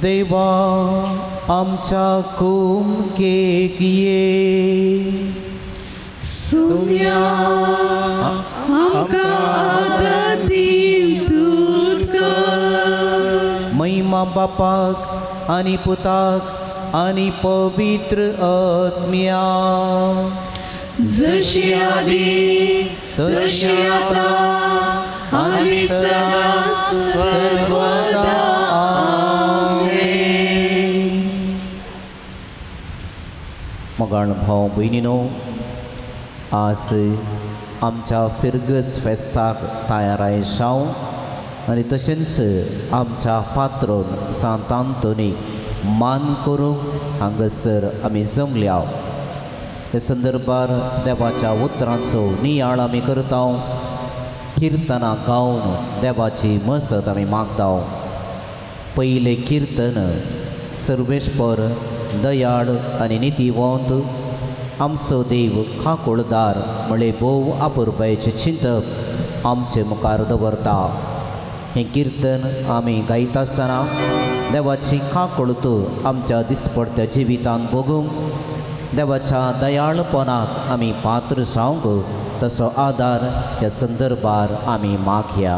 देवा आमच्या कुमकेक ये सुम्या आमकां आदतीन दूत कर महिमा बापाक आनी पुताक आनी पवित्र आत्म्या जशी आदी तशी आता आनी सदां सर्वदा मोगाळ भाव भयणीनो, आज आमच्या फिरगस फेस्ताक तयाराय जावं आनी तशेंच आमच्या पात्रोन सांत आंतोनीक मान करूंक हांगासर आमी जमल्या. हे संदर्भार देवाच्या उतरांचो नियाळ आमी करता. किर्तनां गावन देवाची मसत आमी मागता. पयले किर्तन सर्वेश्वर दयाळ आनी नितीवंत आमचो देव खाकोळदार म्हळ्यार भोव आपुरबायेचें चिंतप आमचे मुखार दवरता. हें किर्तन आमी गायता आसतना देवाची खाकोळत आमच्या दिसपडट्या जिवितांत भोगूंक देवाच्या दयाळपणाक आमी पात्र जावंक तसो आदार ह्या संदर्भार आमी मागया.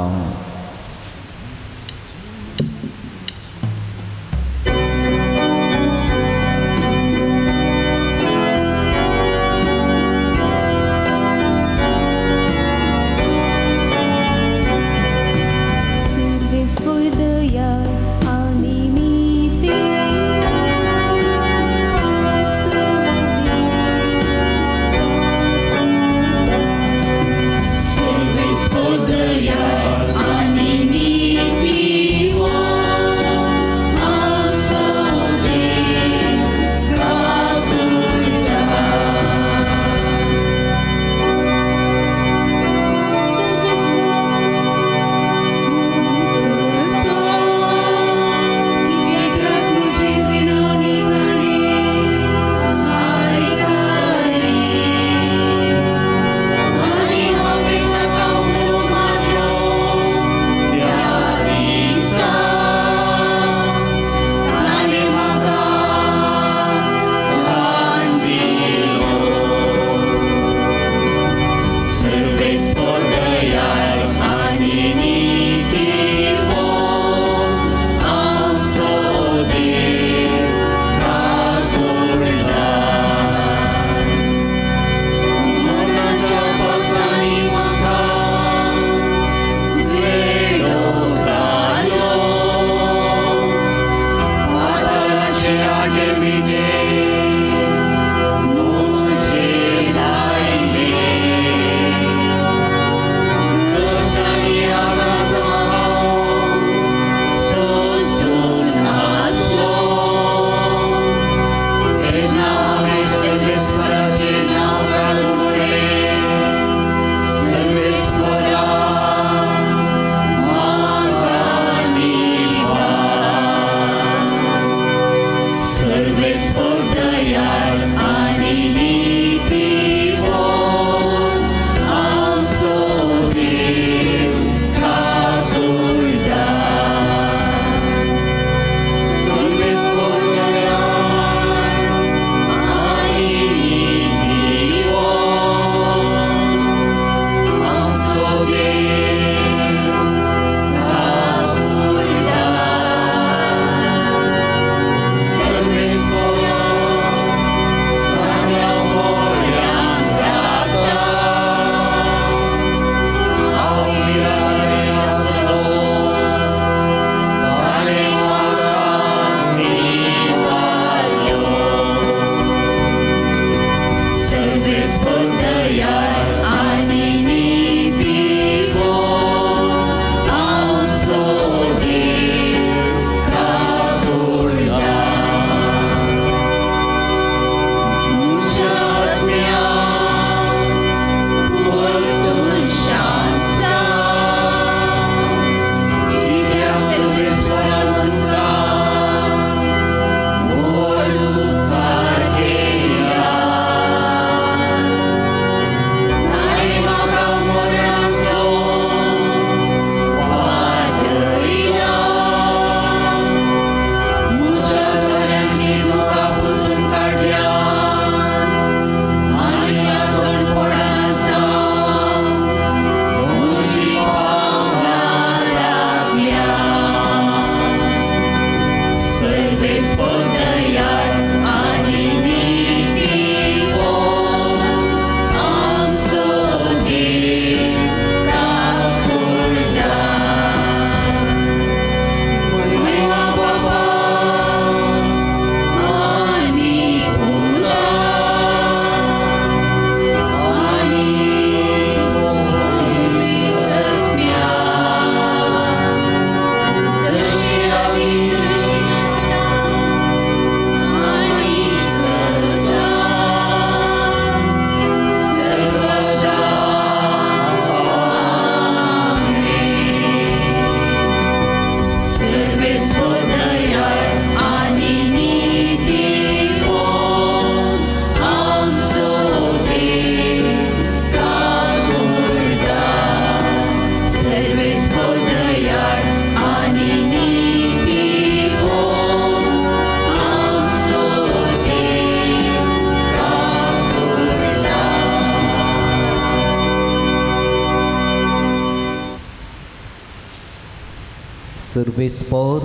सर्वेस्पर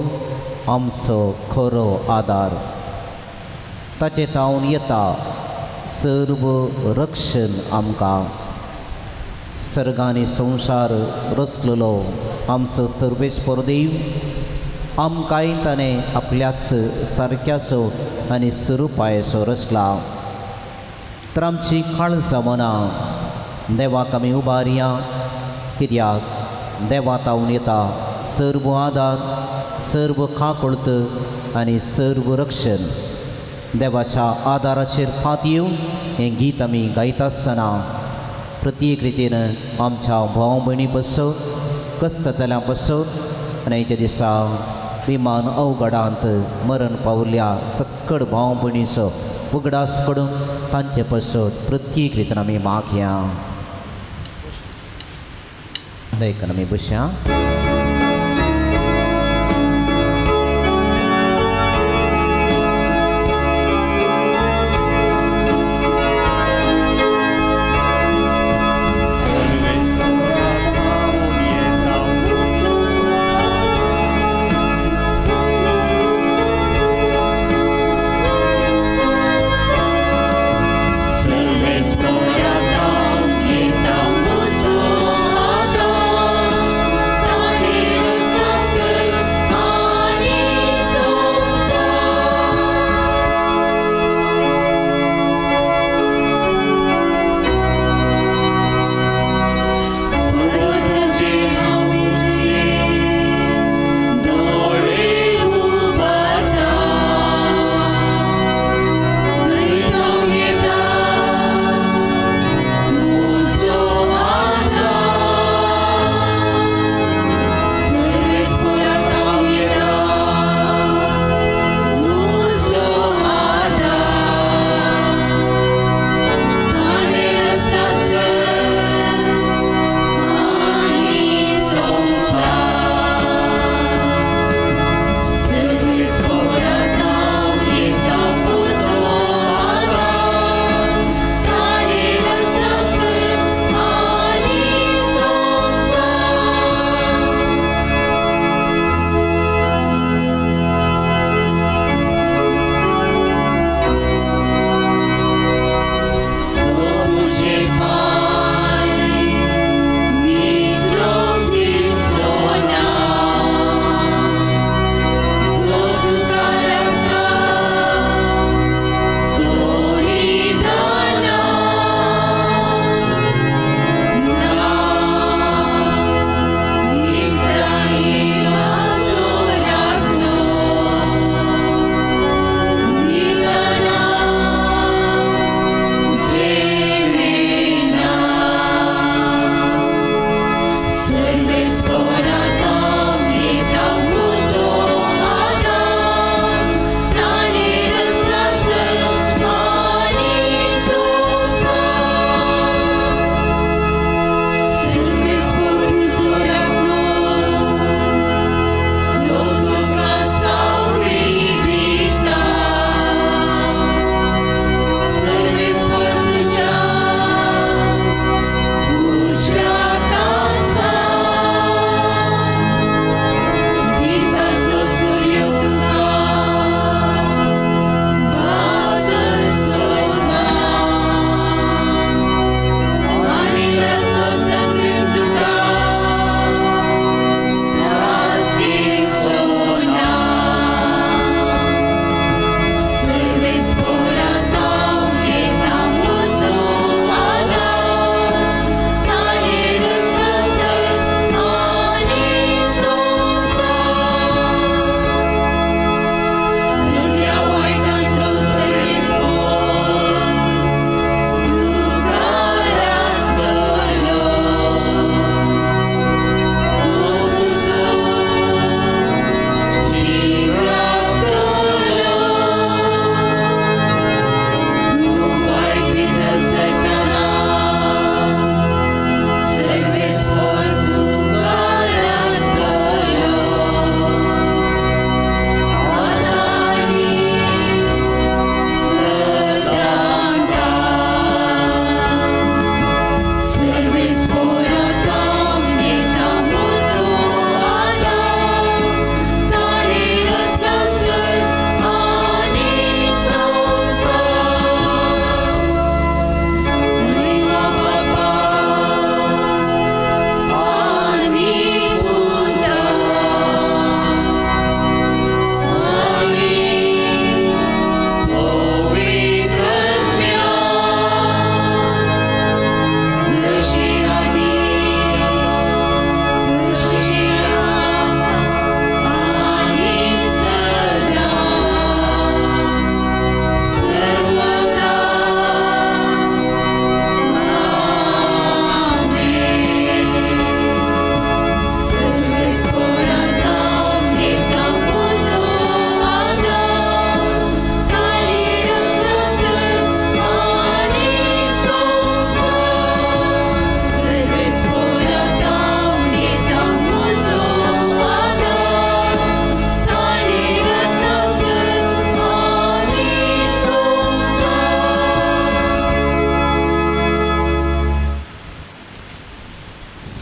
आमचो खरो आदार, ताचे तावन येता सर्व रक्षण आमकां. सर्गांनी संसार रचलेलो आमचो सर्वेस्पर देव आमकांय ताणें आपल्याच सारक्याचो आनी स्वरुपायेचो रचला. तर आमची काळजां मनां देवाक आमी उबारया, कित्याक देवा तावन येता सर्व आदार, सर्व खाकळत आनी सर्व रक्षण. देवाच्या आदाराचेर फात येवन हें गीत आमी गायता आसतना प्रत्येक रितीन आमच्या भाव भयणी पासत, कस्ततल्या पासत आनी हेच्या दिसा विमान अवघडांत मरण पावल्या सक्कड भाव भयणीचो उगडास कडून तांचे पासत प्रत्येक रितीन आमी मागया. देखून आमी बसया. Servespora tam, tam,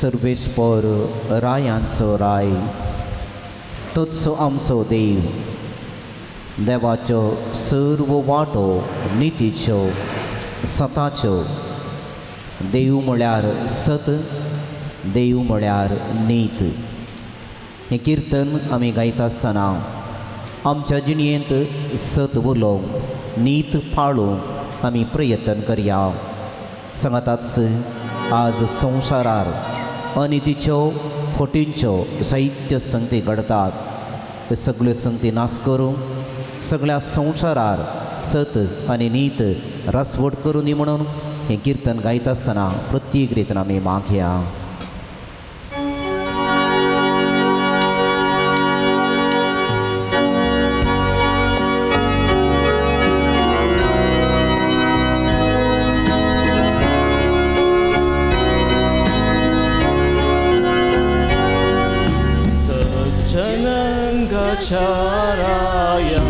सर्वेस्पर रायांचो राय तोच आमचो देव देवाच्यो सर्व वाटो नितीच्यो सताच्यो देव म्हळ्यार सत देव म्हळ्यार नीत हें कीर्तन आमी गायता आसतना आमच्या जिणयेंत सत उलोवंक नीत पाळूंक आमी प्रयत्न करया सांगाताच आज संवसारार अनितीच्यो फटींच्यो जायत्यो संगती घडतात ह्यो सगळ्यो संगती नाश करूंक सगळ्या संवसारार सत आनी नीत रसवट करूं दी म्हणून हें कीर्तन गायता आसतना प्रत्येक रितीन आमी मागया. Charaya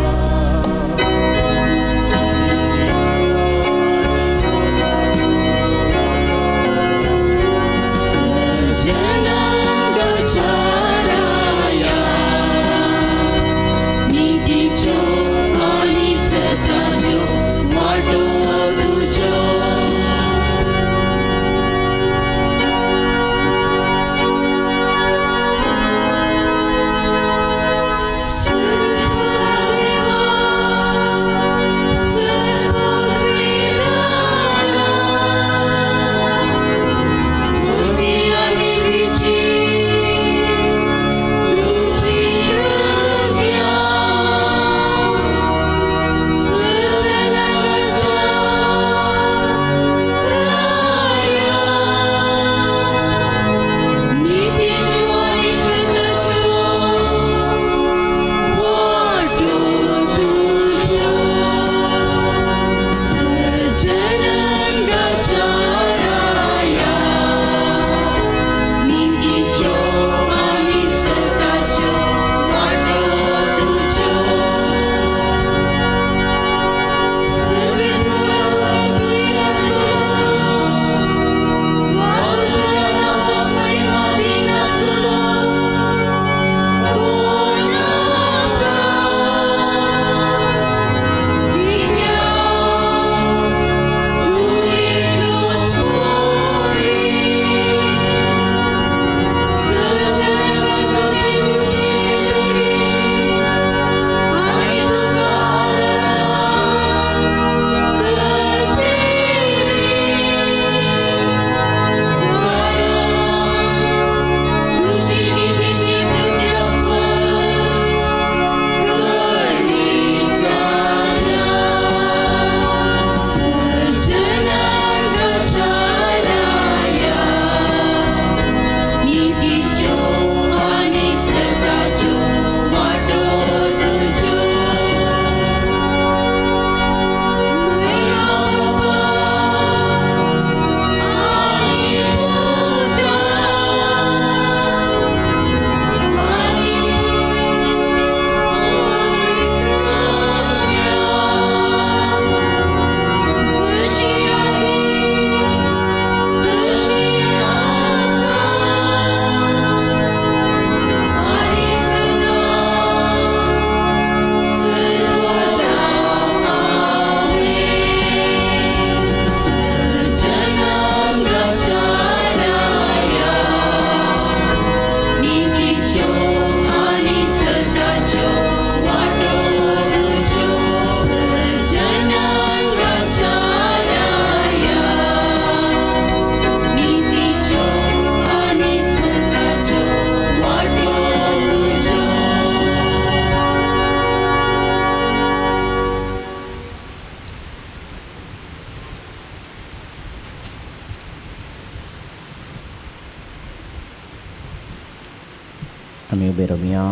आमी उबे रावया.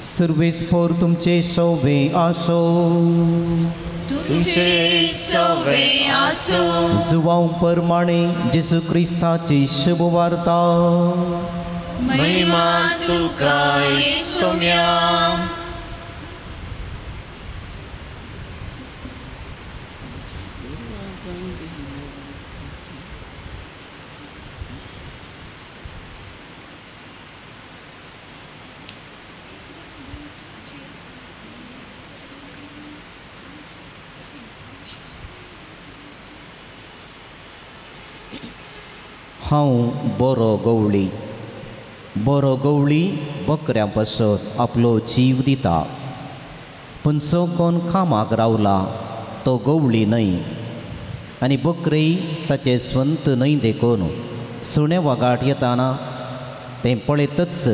सर्वेस्पर तुमचे सवे आसो तुमचे सवे आसो जुवांव परमाणे जेसू क्रिस्ताची शुभ वार्ता महिमा तुका येसुम्या. हांव बरो गवळी बकऱ्यां पासत आपलो जीव दिता. पूण जो कोण कामाक रावला तो गवळी न्हय आनी बकरी ताचे स्वंत न्हय देखून सुणे वागाट येताना तें पळयतच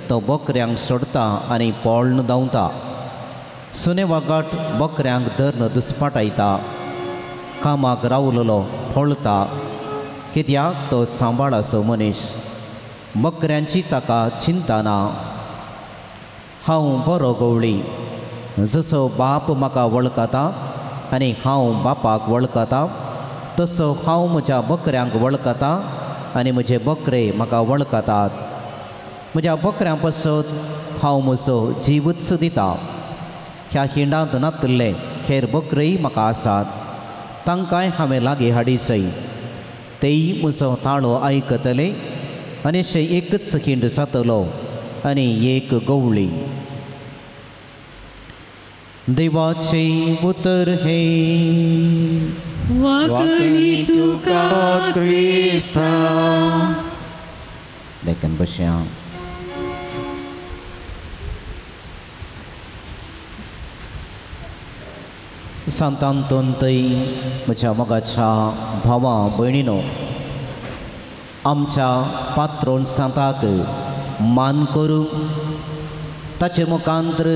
तो बकऱ्यांक सोडता आनी पोळण धांवता. सुणे वागाट बकऱ्यांक धरून दुस्पाटायता. कामाक रावलेलो पळता कित्याक तो सांबाळाचो मनीस. बकऱ्यांची ताका चिंता ना. हांव बरो गवळी. जसो बाप म्हाका वळखता आनी हांव बापाक वळखता तसो हांव म्हज्या बकऱ्यांक वळखता आनी म्हजे बकरे म्हाका वळखतात. म्हज्या बकऱ्यां पासत हांव म्हजो जीवच दिता. ह्या हिंडांत नातले खेर बकरेय म्हाका आसात. तांकांय हांवें लागीं हाडिसय. तेय म्हजो ताळो आयकतले आनी अशें एकच हिंड जातलो आनी एक गवळी. देवाचे उतर हे वाकणी तुका क्रिस्ता. देखून बशया सांतांतोंतय म्हज्या मोगाच्या भावां भयणीनो, आमच्या पात्रोन सांताक मान करूं. ताचे मुखांतर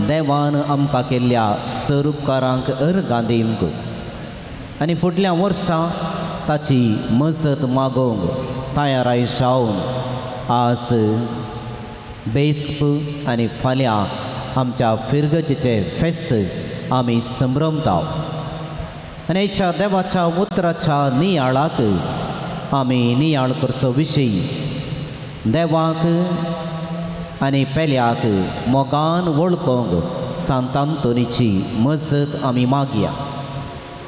देवान आमकां केल्ल्या सरूपकारांक अर्गां दिवंक आनी फुडल्या वर्सां ताची मजत मागोवंक तयाराय जावन आज बेस्प आनी फाल्यां आमच्या फिरगतीचे फेस्त आमी संभ्रमता. आनी हेच्या देवाच्या उतराच्या नियाळाक आमी नियाळ करचो विशयी देवाक आनी पेल्याक मोगान वळखोंक सांतांतोनीची मजत आमी मागया.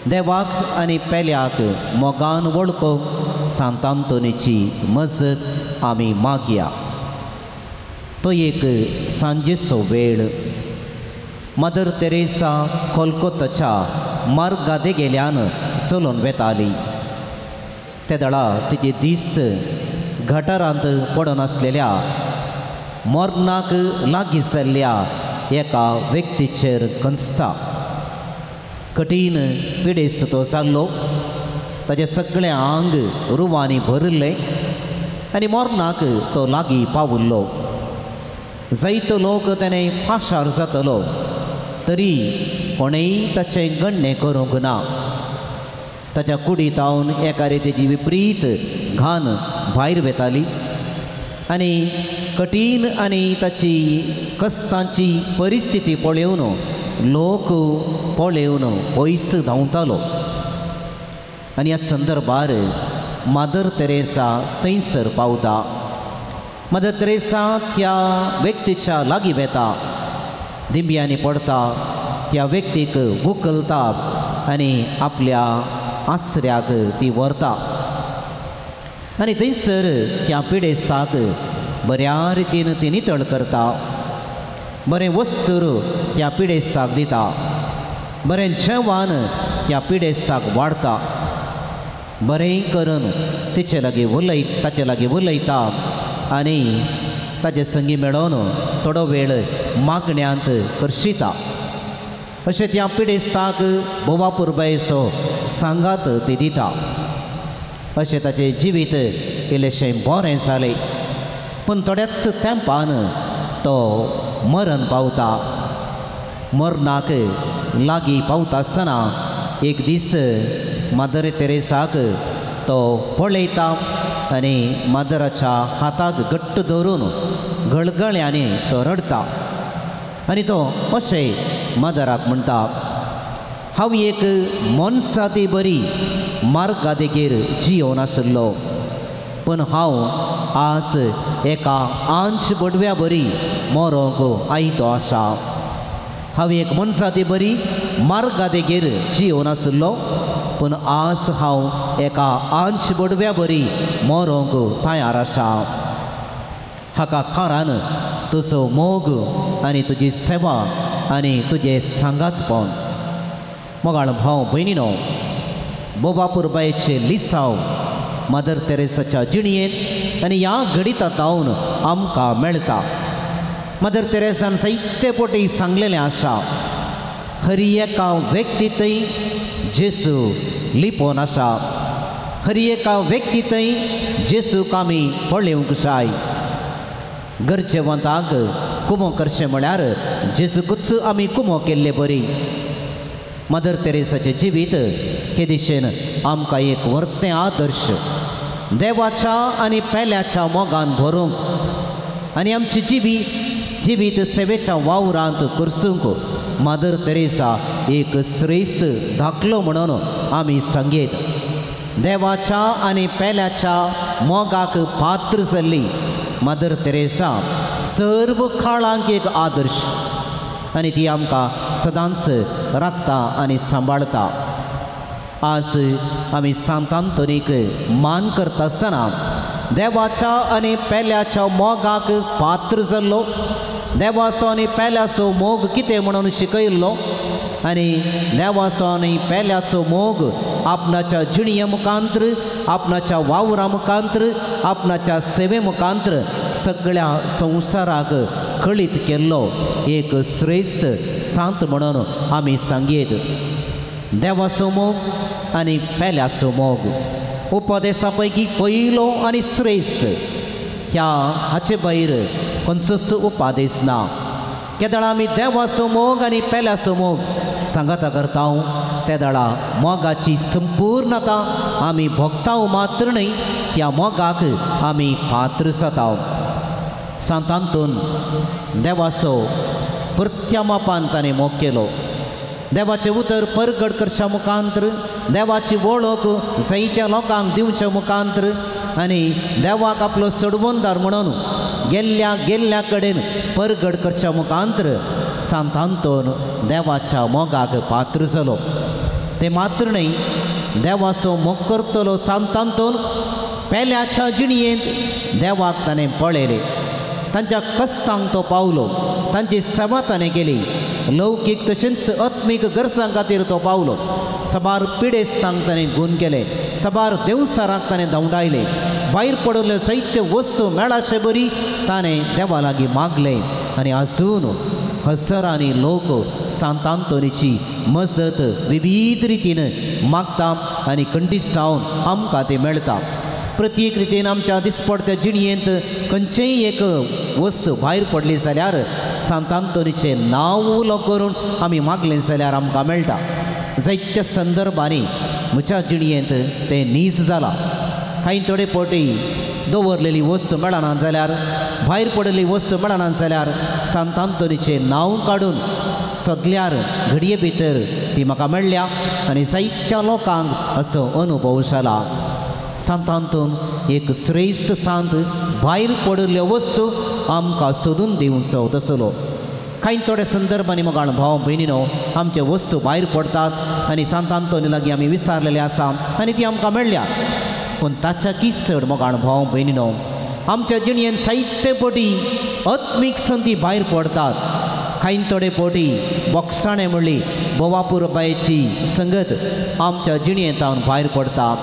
देवाक आनी पेल्याक मोगान वळखोंक सांतांतोनीची मजत आमी मागया. तो एक सांजेचो वेळ. मदर तेरेसा कोलकोताच्या मार्गादे गेल्यान चलोन वेताली. ते दळा तिचे दिस्त गटारांत पडून आसलेल्या मरणाक लागीं जाल्ल्या एका व्यक्तीचेर गंजता. कठीण पिडेस्त तो जाल्लो. ताचें सगळें आंग रुवांनी भरिल्लें आनी मरणाक तो लागीं पावुल्लो. जायतो लोक ताणें फाशार जातलो तरी कोणेय ताचें गण्य करूंक ना. ताच्या कुडींतावन एका रितीची विपरीत घाण भायर वेताली आनी कठीण आनी ताची कश्टांची परिस्थिती पळोवन लोक पळोवन पयस धांवतालो. आनी ह्या संदर्भार मदर तेरेसा थंयसर पावता. मदर तेरेसा त्या व्यक्तीच्या लागीं वेता. दिंब्यांनी पडता. त्या व्यक्तीक उखलता आनी आपल्या आसऱ्याक ती व्हरता. आनी थंयसर त्या पिडेस्ताक बऱ्या रितीन ती नितळ करता. बरें वस्त्र त्या पिडेस्ताक दिता. बरें जेवण त्या पिडेस्ताक वाडता. बरें करून ताचे लागीं उलयता आनी ताचे संगी मेळोवन थोडो वेळ मागण्यांत करशिता. अशें त्या पिडेस्ताक बोवा पुरबायेचो सांगात ती दिता. अशें ताचें जिवीत इल्लेशें बरें जालें. पूण थोड्याच तेंपान तो मरण पावता. मरणाक लागीं पावता आसतना एक दीस मदर तेरेसाक तो पळयता आनी मदराच्या हाताक घट्ट धरून गळगळ्यांनी तो रडता. आनी तो अशें मदराक म्हणटा, हांव एक मनशाती बरी मार्गादेगेर जियोन आशिल्लो पूण हांव आज एका आंश बडव्या बरी मरोंक आयतो आसा. हांव एक मनशाती बरी मार्गादेगेर जियोन आशिल्लो पूण आज हांव एका आंश बडव्या बरी मरोंक तयार आसा. हाका खारान तुजो मोग आनी तुजी सेवा आनी तुजें सांगातपण. मोगाळ भाव भयणीनो, बोवा पुरबायेचे लिसांव मदर तेरेसाच्या जिणयेंत आनी ह्या घडितां तावन आमकां मेळटा. मदर तेरेसान साहित्य पोटी सांगलेलें आसा, हर एका व्यक्तीतय जेसू लिपोवन आसा. हर एका व्यक्तीतय जेसूक आमी पळोवंक जाय. गरजेवंताक कुमो करचें म्हळ्यार जेसूकूच आमी कुमो केल्ले बरी. मदर तेरेसाचें जिवीत हे दिशेन आमकां एक व्हरतें आदर्श, देवाच्या आनी पेल्याच्या मोगान भरूंक आनी आमची जिवीत सेवेच्या वावरांत करसूंक मदर तेरेसा एक श्रेश्ठ धाकलो म्हणून आमी सांगेत. देवाच्या आनी पेल्याच्या मोगाक पात्र जाल्ली मदर तेरेसा सर्व काळांक एक आदर्श आनी ती आमकां सदांच राखता आनी सांबाळता. आज आमी सांत आंतोनीक मान करता आसतना देवाच्या आनी पेल्याच्या मोगाक पात्र जाल्लो, देवाचो आनी पेल्याचो मोग कितें म्हणून शिकयल्लो आनी देवाचो आनी पेल्याचो मोग आपणाच्या जिणये मुखांत्र, आपणाच्या वावरा मुखांत्र, आपणाच्या सेवे मुखांत्र सगळ्या संवसाराक कळीत केल्लो एक श्रेश्ठ सांत म्हणून आमी सांगयेत. देवाचो मोग आनी पेल्याचो मोग उपदेशा पैकी पयलो आनी श्रेश्ठ. हाचे भायर खंयचोच उपादेश ना. केदळा आमी देवाचो मोग आनी पेल्याचो मोग सांगता करता त्या दाळा मोगाची संपूर्णता आमी भोगता मात्र न्हय, त्या मोगाक आमी पात्र जाता. सांत आंतोन देवाचो प्रत्यामापान ताणें मोग केलो. देवाचें उतर परगट करच्या मुखांत्र, देवाची वळख जायत्या लोकांक दिवच्या मुखांत्र आनी देवाक आपलो सडवंदार म्हणून गेल्ल्या कडेन परगट करच्या मुखांत्र सांत आंतोन देवाच्या मोगाक पात्र जालो. ते मात्र न्हय, देवाचो मोग करतलो सांत आंतोन पेल्याच्या जिणयेंत देवाक ताणें पळयलें. तांच्या कश्टांक तो पावलो, तांची सेवा ताणें केली. लौकीक तशेंच आत्मीक गरजां खातीर तो पावलो. सबार पिडेस्तांक ताणें गूण केले, सबार देवसाराक ताणें धांवडायले. भायर पडल्यो जायत्यो वस्तू मेळाशे बरी ताणें देवा लागीं मागले आनी आजून हजारांनी लोक सांत आंतोनीची मजत विविध रितीन मागता आनी खंडीत जावन आमकां ते मेळटा. प्रत्येक रितीन आमच्या दिसपडत्या जिणयेंत खंयचेय एक वस्त भायर पडली जाल्यार सांत आंतोनीचें नांव उलो करून आमी मागलें जाल्यार आमकां मेळटा. जायत्या संदर्भांनी म्हज्या जिणयेंत तें नीज जालां. कांय थोडे फावटी दवरलेली वस्त मेळना जाल्यार, भायर पडलेली वस्त मेळना जाल्यार सांत आंतोनीचें नांव काडून सोदल्यार घडये भितर ती म्हाका मेळ्ळ्या आनी जायत्या लोकांक असो अनुभव जाला. सांत आंतोन एक श्रेश्ठ सांत भायर पडल्यो वस्तू आमकां सोदून दिवंक जावं तसलो. कांय थोड्या संदर्भांनी मोगाळ भाव भयणीनो आमचे वस्तू भायर पडटात आनी सांत आंतोनी लागीं आमी विचारलेले आसा आनी ती आमकां मेळ्ळ्या. पूण ताच्या की चड मोगाळ भाव भयणीनो आमच्या जिणयेंत जायते फावटी आत्मीक संती भायर पडटात. कांय थोडे फावटी बोगसाणें म्हणली बोवापूर बायेची संगत आमच्या जिणयेंत भायर पडटा.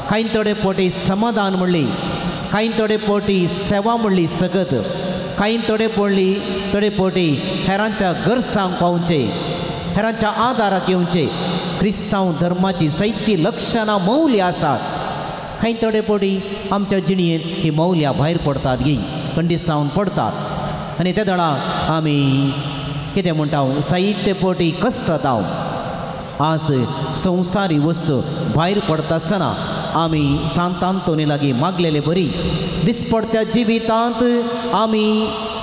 कांय थोडे फावटी समाधान म्हणली, कांय थोडे फावटी सेवा म्हणली सगत, कांय थोडे फावटी हेरांच्या गरजांक पावचे, हेरांच्या आदाराक येवचे. क्रिस्तांव धर्माची जायतीं लक्षणां मौल्य आसात. कांय थोडे फावटी आमच्या जिणयेंत ही मौल्यां भायर पडटात गी, खंडीत जावन पडटात आनी त्या दळा आमी कितें म्हणटा जायते फावटी कस जाता. आज संवसारी वस्तू भायर पडटा आसतना आमी सांत आंतोनी लागीं मागलेले बरी. दिसपडत्या जिवितांत आमी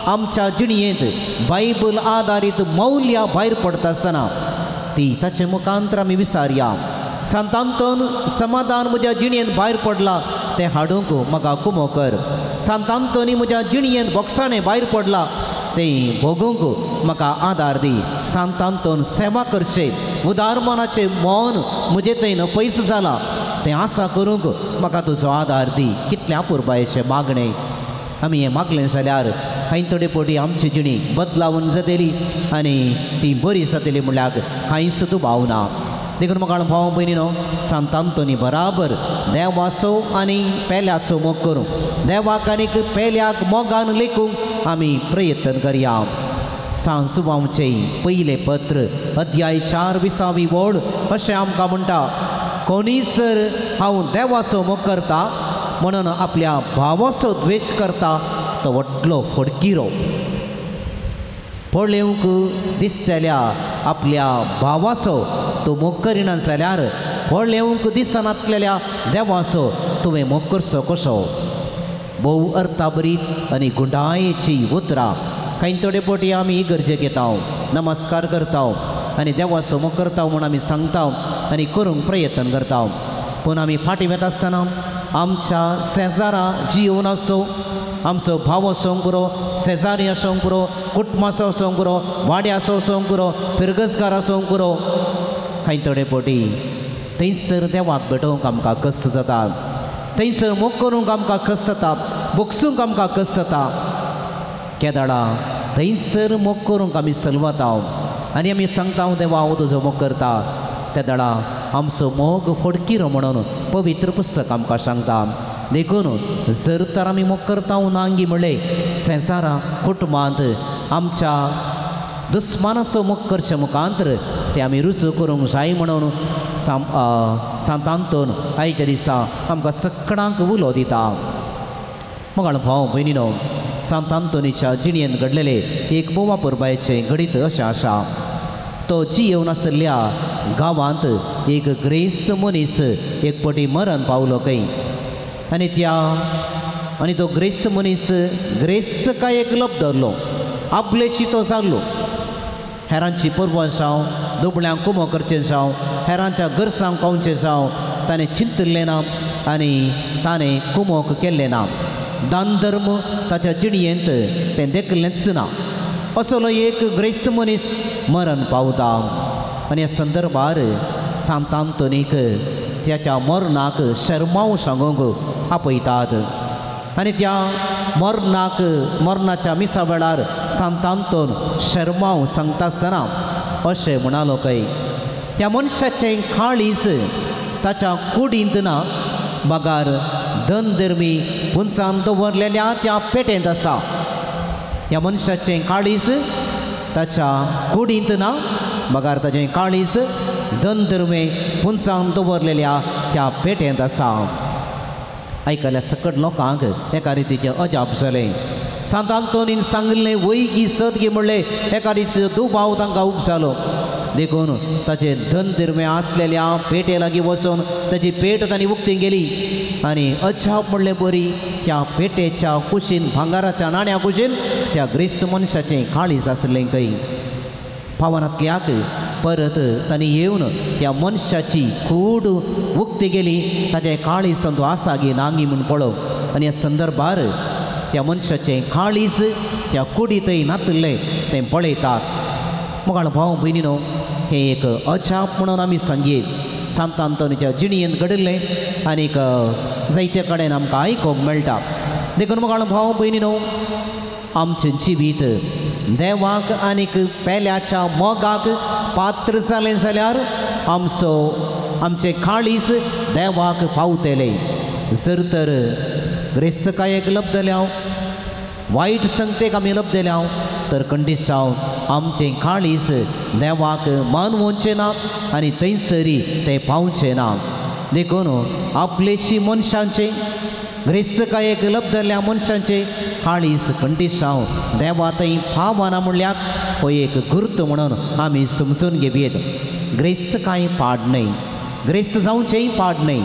आमच्या जिणयेंत बायबल आदारीत मौल्यां भायर पडटा आसतना ती ताचे मुखांतर आमी विचारया. सांत आंतोन समाधान म्हज्या जिणयेंत भायर पडला तें हाडूंक म्हाका कुमो कर. सांत आंतोनी म्हज्या जिणयेंत बोगसाणें भायर पडला तें भोगूंक म्हाका आदार दी. सांत आंतोन सेवा करचें, उदारमनाचें मौन म्हजे थंय पयस जालां तें आसा करूंक म्हाका तुजो आदार दी. कितल्या पुरबायेचें मागणें. आमी हें मागलें जाल्यार कांय थोडे फावटी आमची जिणी बदलावन जातली आनी ती बरी जातली म्हणल्यार कांयच दुबाव ना. देखून म्हाका भाव भयणीनो सांतांतोनी बराबर देवाचो आनी पेल्याचो मोग करूं देवाक आनीक पेल्याक मोगान लेखूंक आमी प्रयत्न करया सांसुवांचे पयले पत्र अध्याय 4 20वी ओळ अशें आमकां म्हणटा कोणी जर हांव देवाचो मोग करता म्हणून आपल्या भावाचो द्वेश करता तो व्हडलो फडकिरो पळोवंक दिसतल्या आपल्या भावाचो तो मोग करिना जाल्यार पळोवंक दिसनातलेल्या देवाचो तुवें मोग करचो कसो भोव अर्थाबरीक आनी गुंडायेची उतरां कांय थोडे फावटी आमी इगर्जेक येता नमस्कार करता आनी देवाचो मोग करता म्हूण आमी सांगता आनी करूंक प्रयत्न करता पूण आमी फाटीं वता आसतना आमच्या शेजारा जिवन आसूं आमचो भाव आसूंक पुरो शेजारी आसूंक पुरो कुटुंबाचो आसूंक पुरो वाड्याचो आसूंक पुरो फिरगसकार आसूंक पुरो कांय थोडे फावटी थंयसर देवाक भेटोवंक आमकां कस जाता थंयसर मोग करूंक आमकां कस जाता बोगसूंक आमकां कस जाता केदाडा थंयसर मोग करूंक आमी चलवता आनी आमी सांगता देवा हांव तुजो मोग करता त्या दाडा आमचो मोग फडकिरो म्हणून पवित्र पुस्तक आमकां सांगता देखून जर तर आमी मोग करता नांगी म्हणलें शेजारा कुटुंबांत आमच्या दुस्मानाचो मोग करचे मुखांतर ते आमी रुजू करूंक जाय म्हणून सांतांतोन आयच्या दिसा आमकां सगळ्यांक उलो दिता मगाळ भाव भयणीनो सांतांतोनीच्या जिणेंत घडलेले एक बोवा पुरबायेचें गणीत अशें आसा तो जियेवन आसल्या गांवांत एक ग्रेस्त मनीस एक फावटी मरण पावलो खंय आनी तो ग्रेस्त मनीस ग्रेस्तकायेक लप धरलो आपलेशी तो जाल्लो हेरांची परवण जावं दुबळ्यांक कुमो करचें जावं हेरांच्या गरजांक पावचें जावं ताणें चिंतलें ना आनी ताणें कुमोक केल्लें ना दान धर्म ताच्या जिणयेंत तें देखलेंच ना असलो एक ग्रेस्त मनीस मरण पावता आनी ह्या संदर्भार सांतांतोनीक त्याच्या मरणाक शर्माव सांगूंक आपयतात आनी त्या मरणाच्या मिसा वेळार सांतांतोन शर्माव सांगता आसतना अशें म्हणालो खंय त्या मनशाचें काळीज ताच्या कुडींत ना बागार धनधर्मी पुंसान दवरलेल्या त्या पेटेंत आसा ह्या मनशाचें काळीज ताच्या कुडींत ना बागार ताचें काळीज धनधर्मे पुंसान दवरलेल्या त्या पेटेंत आसा आयकल्या सकट लोकांक एका रितीचें अजाप जालें सांतांतोनीन सांगलें वैगी सत घे म्हणलें एका रितीचो दुबाव तांकां उपजालो देखून ताचे धनधर्मे आसलेल्या पेटे लागीं वचून ताची पेट तांणी उक्ती गेली आनी अजाप म्हणलें बरी त्या पेटेच्या कुशीन भांगाराच्या नाण्या कुशीन त्या ग्रेस्त मनशाचें काळीज आसलें खंय पावनांतल्याक परत तांणी येवन त्या मनशाची कूड उक्ती गेली ताचें काळीज तांचो आसा गी नांगी म्हूण पळोव आनी ह्या संदर्भार त्या मनशाचें काळीज त्या कुडींतय नातलें तें पळयतात मोगाळ भाव भयणीनो हें एक अजाप म्हणून आमी सांगीत सांतांतोनीच्या जिणयेंत घडिल्लें आनीक जायते कडेन आमकां आयकोंक मेळटा देखून मोगाळ भाव भयणीनो आमचें जिवीत देवाक आनीक पेल्याच्या मोगाक पात्र जालें जाल्यार आमचें काळीज देवाक पावतलें जर तर ग्रेस्तकायेक लप जाल्या वायट संगतेक आमी लप जाल्या तर खंडीत जावन आमचें काळीज देवाक मानवचें ना आनी थंयसरी तें पावचें ना देखून आपलेशी मनशांचें ग्रेस्तकायेक लप जाल्ल्या मनशांचें काळीज खंडीत जावन देवा थंय पावना म्हणल्यार हो एक गुर्त म्हणून आमी समजून घेवयेत ग्रेस्तकाय पाड न्हय ग्रेस्त जावचेंय पाड न्हय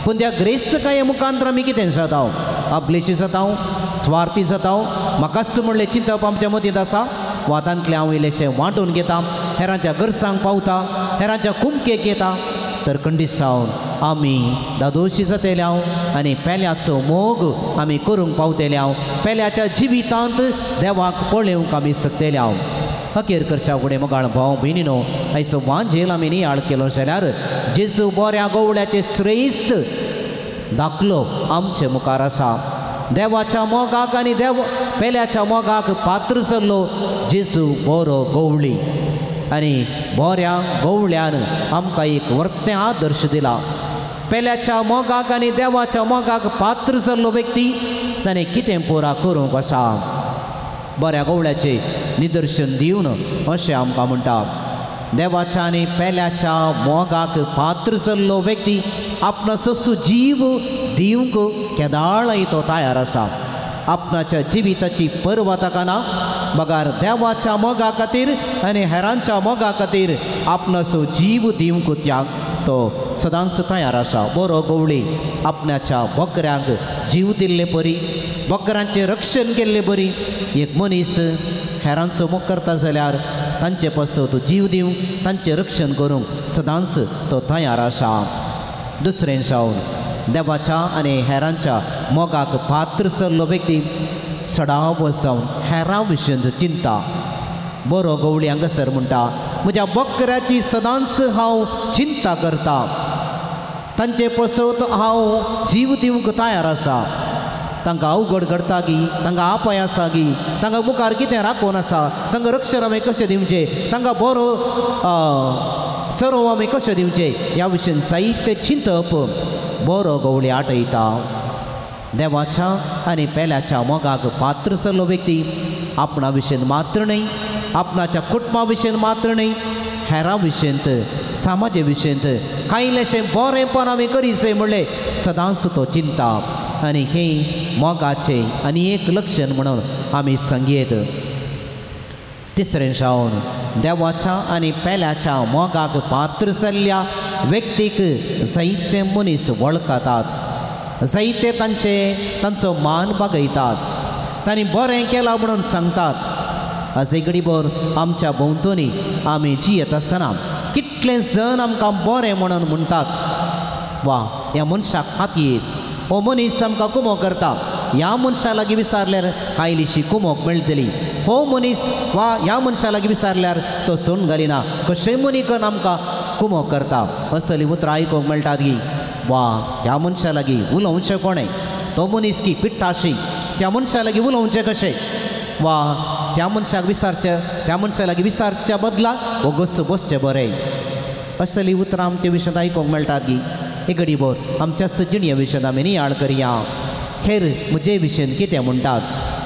पूण त्या ग्रेस्तकाये मुखांतर आमी कितें जाता आपलेशी जाता स्वार्थी जाता म्हाकाच म्हणलें चिंतप आमच्या मतींत आसा वातांतलें हांव इल्लेशें वांटून घेता हेरांच्या गरजांक पावता हेरांच्या कुमकेक येता तर खंडीत जावन आमी दादोशी जातल्या आनी पेल्याचो मोग आमी करूंक पावतल्या पेल्याच्या जिवितांत देवाक पळोवंक आमी शकतल्या अखेर करच्या फुडें मोगाळ भाव भयणीनो आयचो वांजेल आमी नियाळ केलो जाल्यार जेजू बऱ्या गवळ्याचे श्रेश्ठ दाखलो आमचे मुखार आसा देवाच्या मोगाक आनी पेल्याच्या मोगाक पात्र जाल्लो जेजू बरो गवळी आनी बऱ्या गवळ्यान आमकां एक वर्तें आदर्श दिला. पेल्याच्या मोगाक आनी देवाच्या मोगाक पात्र जाल्लो व्यक्ती ताणें कितें पुरा करूंक आसा. बऱ्या गवळ्याचे निदर्शन दिवन अशें आमकां म्हणटा, देवाच्या आनी पेल्याच्या मोगाक पात्र जाल्लो व्यक्ती आपणाचो जीव दिवंक केदाळय तो तयार आसा. आपणाच्या जिविताची पर्वा ताका ना, बगार देवाच्या मोगा खातीर आनी हेरांच्या मोगा खातीर आपणाचो जीव दिवंक त्याग तो सदांच तयार आसा. बरो गवळी आपणाच्या बकऱ्यांक जीव दिल्ले बरी, बकऱ्यांचें रक्षण केल्लें बरी. एक मनीस हेरांचो मोग करता जाल्यार तांचे पासत जीव दिवंक तांचें रक्षण करूंक सदांच तो तयार आसा. दुसरें जावन देवाच्या आनी हेरांच्या मोगाक पात्र जाल्लो व्यक्ती सडाव जावन हेरां विशीं चिंता. बरो गवळी हांगासर म्हणटा, म्हज्या बकऱ्याची सदांच हांव चिंता करता, तांचे पासत हांव जीव दिवंक तयार आसा. तांकां अवघड घडटा गी, तांकां आपाय आसा गी, तांकां मुखार कितें राखोन आसा, तांकां रक्षण हांवें कशें दिवचें, तांकां बरो सरो हांवें कशें दिवचें, ह्या विशीं जायते चिंतप बरो गवळी आटयता. देवाच्या आनी पेल्याच्या मोगाक पात्र जाल्लो व्यक्ती आपणा विशीं मात्र न्हय, आपणाच्या कुटुंबा विशीं मात्र न्हय, हेरां विशींत समाजा विशींत कांय इल्लेशें बरेंपण हांवें करीचें म्हणलें सदांच तो चिंता. आनी हें मोगाचें आनी एक लक्षण म्हणून आमी सांगयेत. तिसरें जावन देवाच्या आनी पेल्याच्या मोगाक पात्र जाल्ल्या व्यक्तीक जायते मनीस वळखतात, जायते तांचो मान बागयतात, तांणी बरें केलां म्हणून सांगतात. आज एक घडीभर आमच्या भोंवतणी आमी जियेत आसतना कितले जण आमकां बरें म्हणून म्हणटात, वा ह्या मनशाक खातीर हो मनीस आमकां कुमो करता, ह्या मनशा लागीं विचारल्यार कायलीशी कुमोक मेळटली, हो मनीस वा ह्या मनशा लागीं विचारल्यार तो सोन घालिना, कशें मनीकन आमकां कुमो करता. असली उतरां आयकूंक मेळटात गी. वा त्या मनशा लागीं उलोवचें कोणें, तो मनीस की पिट्टाशी, त्या मनशा लागीं उलोवचें कशें, वा त्या मनशाक विचारचें, त्या मनशा लागीं विचारच्या बदला हो घस बसचें बरें. असली उतरां आमचे विशयांत आयकूंक मेळटात गी. एक घडीभर आमच्या सजिणये विशयांत आमी नियाळ करया. हेर म्हजे विशयांत कितें म्हणटात,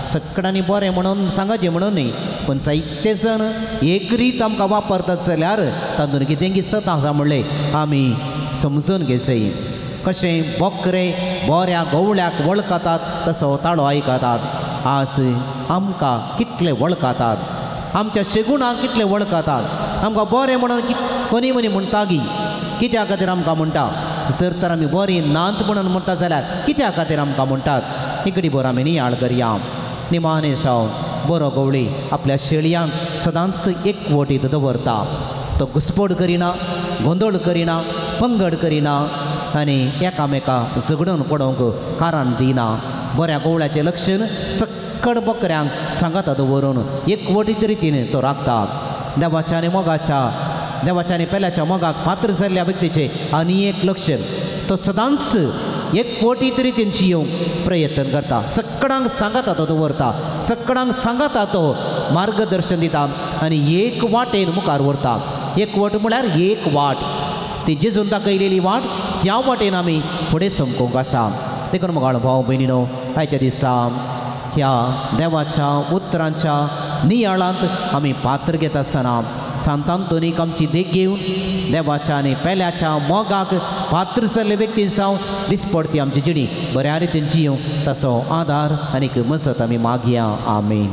सगळ्यांनी बरें म्हणून सांगचें म्हणून न्ही, पण जायते जण एक रीत आमकां वापरतात जाल्यार तातूंत कितें दिसत आसा म्हणलें आमी समजून घेवचें. कशें बकरे बऱ्या गवळ्याक वळखतात तसो ताळो आयकतात. आज आमकां कितले वळखतात, आमच्या शेगुणाक कितले वळखतात, आमकां बरें म्हणून कोणी मनी म्हणटा गी, कित्या खातीर आमकां म्हणटा. जर तर आमी बरी नांत म्हणून म्हणटा जाल्यार कित्या खातीर आमकां म्हणटात. एक घडीभर आमी नियाळ करया. निमाणें जावन बरो गवळी आपल्या शेळयांक सदांच एकवटीत दवरता. तो घुसपड करिना, गोंदळ करिना, पंगड करिना आनी एकामेकां झगडून पडोवंक कारण दिना. बऱ्या गवळ्याचें लक्षण सक्कड बकऱ्यांक सांगाता दवरून एकवटीत रितीन तो राखता. देवाच्या आनी मोगाच्या, देवाच्या आनी पेल्याच्या मोगाक पात्र जाल्ल्या व्यक्तीचें आनी एक लक्षण, तो सदांच एकवटीत रितीन जियोवंक प्रयत्न करता. सक्कडांक सांगाता तो दवरता, सक्कडांक सांगाता तो मार्गदर्शन दिता आनी एक वाटेन मुखार व्हरता. एकवट म्हळ्यार एक वाट, ती जेजून दाखयलेली वाट, त्या वाटेन आमी फुडें समकूंक आसा. देखून मोगाळ भाव भयणीनो, आयच्या दिसा ह्या देवाच्या उतरांच्या नियाळांत आमी पात्र घेता आसतना सांत आंतोनीक आमची देख घेवन देवाच्या आनी पेल्याच्या मोगाक पात्र जाल्ले व्यक्ती जावन दिसपडटी आमची जिणी बऱ्या रितीन जियोंक ताचो आदार आनीक मजत आमी मागया. आमीन.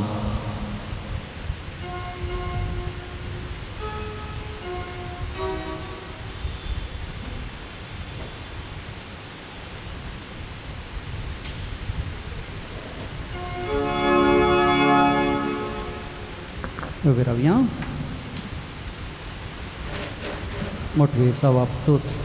उबे रावया. मोठवेचा वाप स्तोत्र.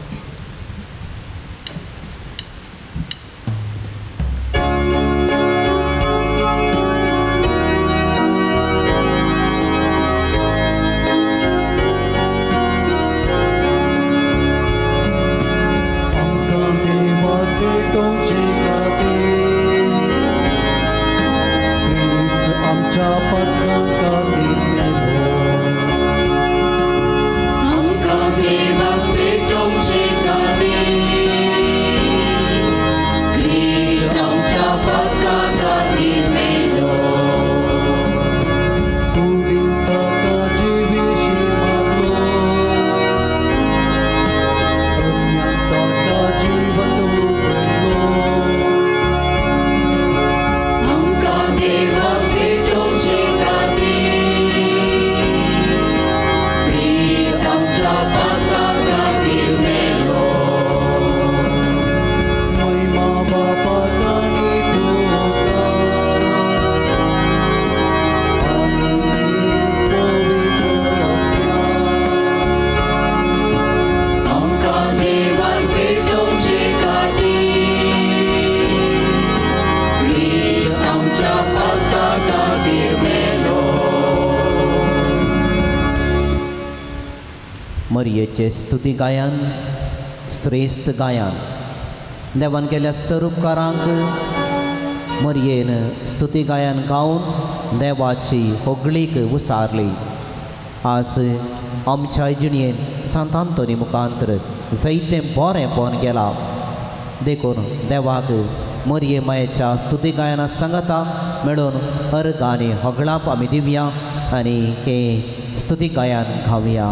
देवाक पेटोवचे खातीर क्रिस्त आमच्या पदका खातीर मेलो कुडीन ताका जिवीशी मारलो अन्याक ताका जिवंत उगयलो आमकां देवाक पेटोवचे खातीर क्रिस्त आमच्या पदका खातीर मेलो महिमा बापाक आनी तुका आनी पवित्र आमकां देवाक पेटोवचे खातीर क्रिस्त आमच्या पदका खातीर मेलो मरियेचे स्तुती गायन श्रेष्ठ गायन देवान केल्या सर्व उपकारांक मरियेन स्तुती गायन गावन देवाची होगळीक उसारली आज आमच्या जिणयेन सांत आंतोनी मुखांतर जायतें बरेंपण गेलां देखून देवाक मरिये मायेच्या स्तुती गायना सांगता मेळून अर्घ आनी होगळाप आमी दिवया आनी हे स्तुती गायन गावया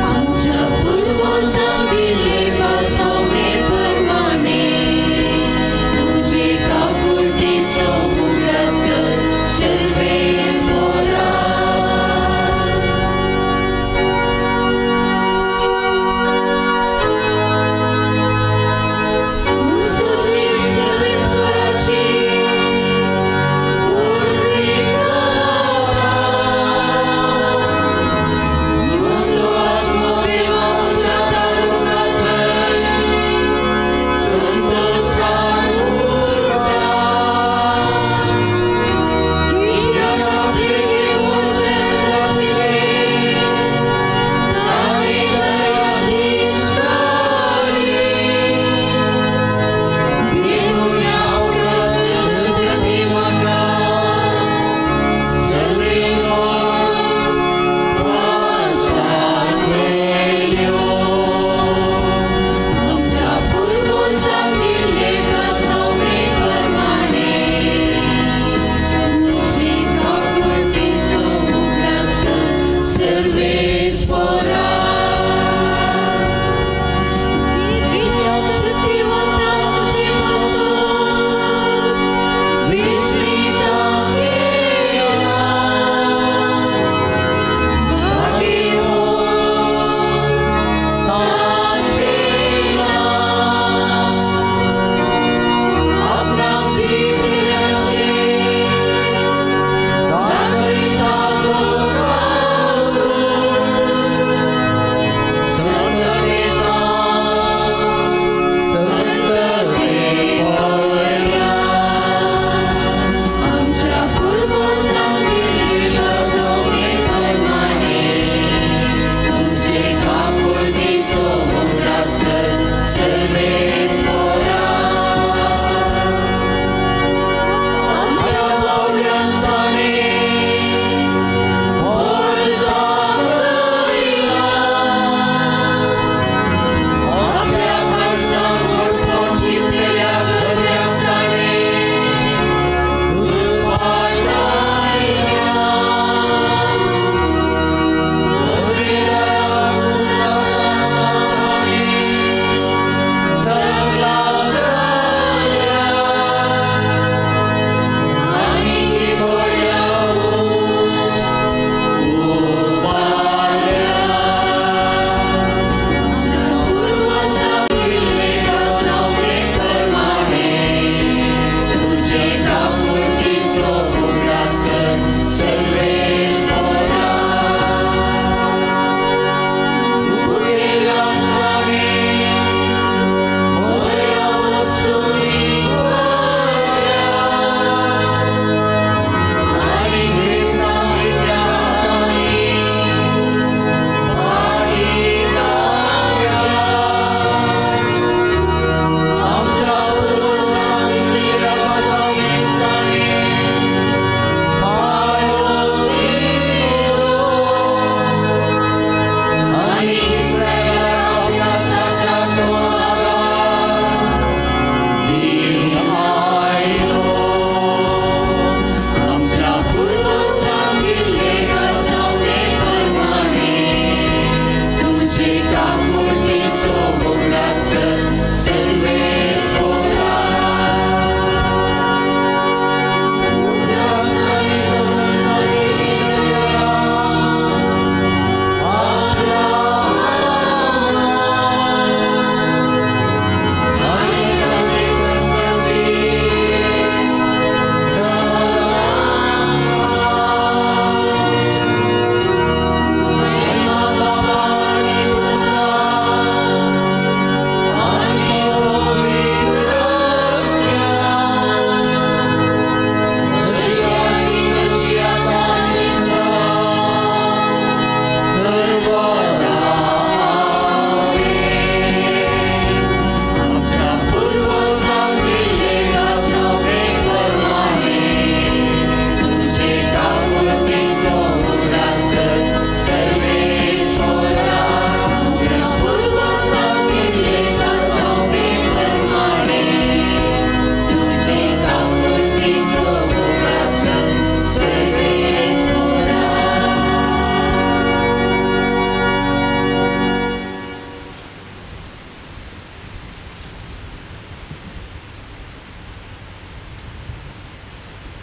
आमच्या पूर्वजांक दिले पासोवणे परमाणे तुजे काकुळटी समुद्रासर सर्वेस्वरा तुझी सर्वेस्वराची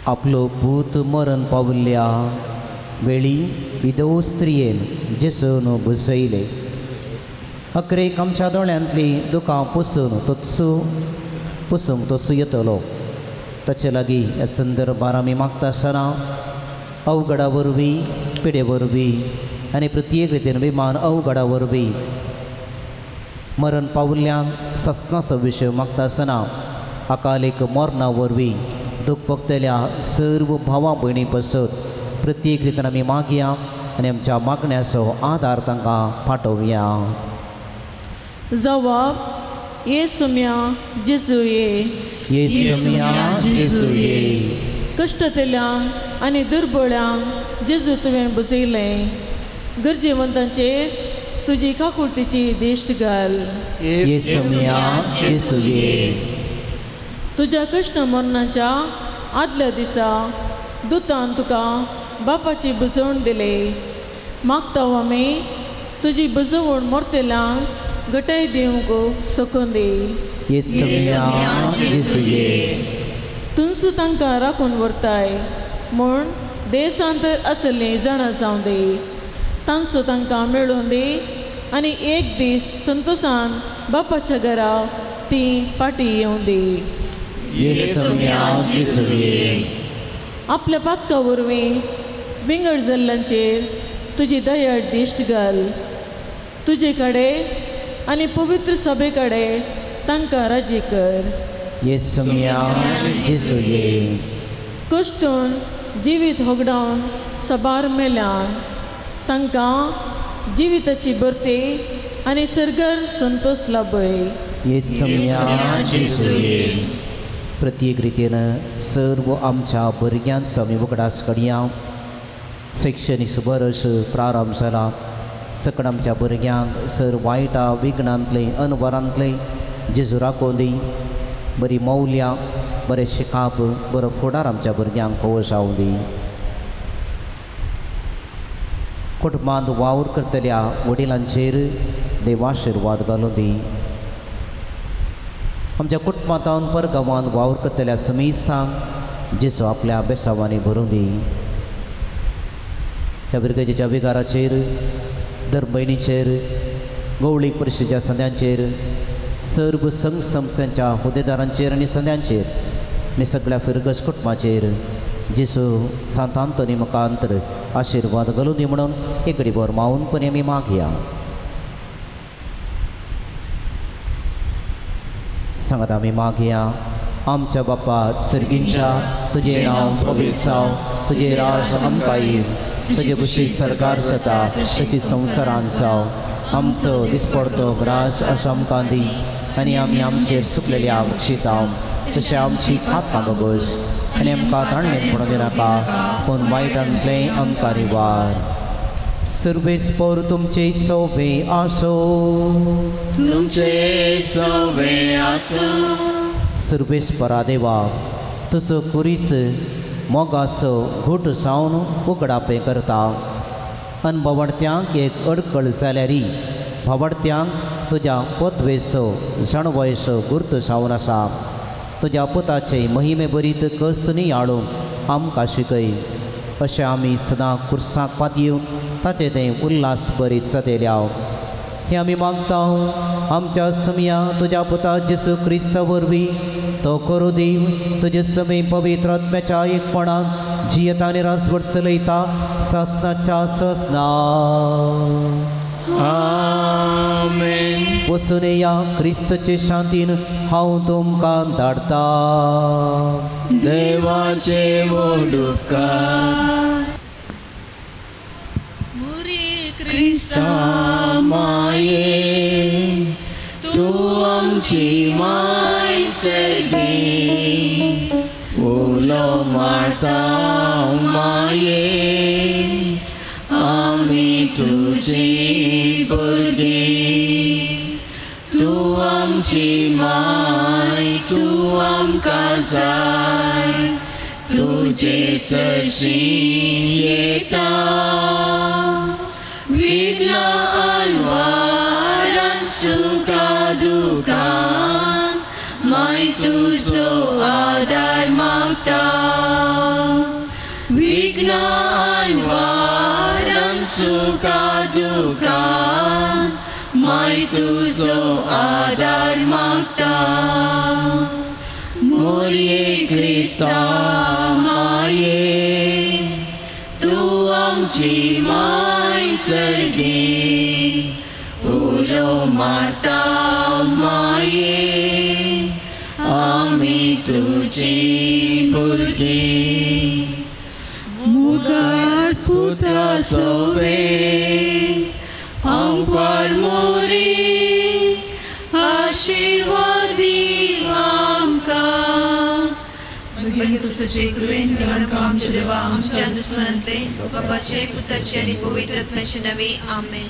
आपलो भूत मरण पावल्ल्या वेळी विधव स्त्रियेन जेसून बुसयले. अकरेक आमच्या दोळ्यांतली दुकां पुसूंक तोच येतलो. ताचे लागीं ह्या संदर्भार आमी मागता आसतना अवघडा वरवीं पिडे वरवीं आनी प्रत्येक रितीन विमान अवघडा वरवीं मरण पावल्ल्यांक सस्नाचो विशय मागता आसतना अकालीक मरणा वरवीं दूख भोगतल्या सर्व भावां भयणी पासत प्रत्येक रितीन आमी मागया आनी आमच्या मागण्याचो आदार तांकां पाठोवया. जवाब येसुम्या जेजुये जेजुये कश्टतल्यांक आनी दुर्बळ्यांक जेजू तुवें बसयलें. गरजेवंतांचेर तुजी काकुळतीची दिश्ट घाल. जेजुये तुज्या कश्ट मरणाच्या आदल्या दिसा दुतान तुका बापाची बुजवण दिली. मागता आमी तुजी बुजवण मोरतेल्यांक घटाय दिवंक सकून दी. तुमचो तांकां राखून व्हरताय म्हूण देशांतर आसली जाणां जावं दी. तांचो तांकां मेळून दी आनी एक दीस संतोशान बापाच्या घरा ती पाटी येवं दी. आपल्या पातका वरवीं विंगड जाल्ल्यांचेर तुजी दयाळ दिश्ट घाल. तुजे कडेन आनी पवित्र सभे कडेन तांकां राजी कर. कश्टून जिवीत होगडावन सबार मेल्यान तांकां जिविताची बर्ती आनी सरगर संतोश लाभय. प्रत्येक रितीन सर्व आमच्या भुरग्यांचो आमी उगडास काडया. शैक्षणीक वर्स प्रारंभ जाला. सकड आमच्या भुरग्यांक सर वायटा विघ्नांतले अनवरांतले जेजू राखून दी. बरी मौल्यां बरें शिकाप बरो फुडार आमच्या भुरग्यांक फोव जावं दी. कुटुंबांत वावर करतल्या वडिलांचेर देव आशिर्वाद घालूं दी. आमच्या कुटुंबांत परगांवांत वावर करतल्या समेस्तांक जेजू आपल्या बेसांवांनी भरूं दी. ह्या भुरग्याच्या विगाराचेर धर्मभयणीचेर गवळीक परिशदेच्या संद्यांचेर सर्व संघ संस्थांच्या हुद्देदारांचेर आनी संद्यांचेर आनी सगळ्या फिरगस कुटुंबाचेर जेजू सांत आंतोनी मुखांतर आशिर्वाद घालूं दी म्हणून एक घडीभर मावूनपणी आमी मागया. सांगात आमी मागया. आमच्या बापा सर्गींच्या तुजें नांव पवित्र जावं. तुजें राज आमकां येवं. तुजे कुशी सरकार जाता तशी संवसारांत जावं. आमचो दिसपडतो ग्रास असो आमकां दी आनी आमी आमचेर सुकलेल्या बक्षितांव तशें आमची पातकां बगस आनी आमकां ताणलें पडोवंक नाका पूण वायटांतले आमकां रिवार. सर्वेस्पर तुमचे सोबे आसो. सर्वेस्परा देवा तुजो कुरीस मोगाचो घोट सावन उगडापे करता. आनी भावार्थ्यांक एक अडखळ जाल्यारी भावार्थ्यांक तुज्या पदवेचो जाणवयेचो गुर्त जावन आसा. तुज्या पुताचे महिमे बरीत कस्तनी हाडूंक आमकां शिकय. अशें आमी सदां कुर्साक पातयेवन ताचें तें उल्हास बरीत जातल्या. हें आमी मागता आमच्या समिया तुज्या पुता जेजू क्रिस्ता वरवीं. तो करो देव तुजे समे पवित्र आत्म्याच्या एकपणान जियेता आनी रासभर चलयता सासनाच्या ससना. आमेन. वचून या क्रिस्तचे शांतीन हांव तुमकां धाडटा. देवाचे उपकार. क्रिस्ता माये तू आमची माय सर्गी उलो मारता माये आमी तुजी भुरगी. तू आमची माय तू आमकां जाय तुजे सरशीं येता. विघ्ना आल्वारान सुखा दुखान माय तुजो आदार मागता विघ्न आनवारां सुखा दुखां माय तुजो आदार मागता मोरये क्रिस्ता माये तू आमची माय सर्गी उलो मारता माये आमी तुजी भुरगीं मुगार पुत्रा सोवे आमकां मोरी आशीर्वादी आमकां मागीर तुजे कृपेन निवडणूक आमच्या देवा आमच्या दुस्मनांतले बापाचे पुत्राचे आणि पवित्र आत्म्याचे नवे आमेन.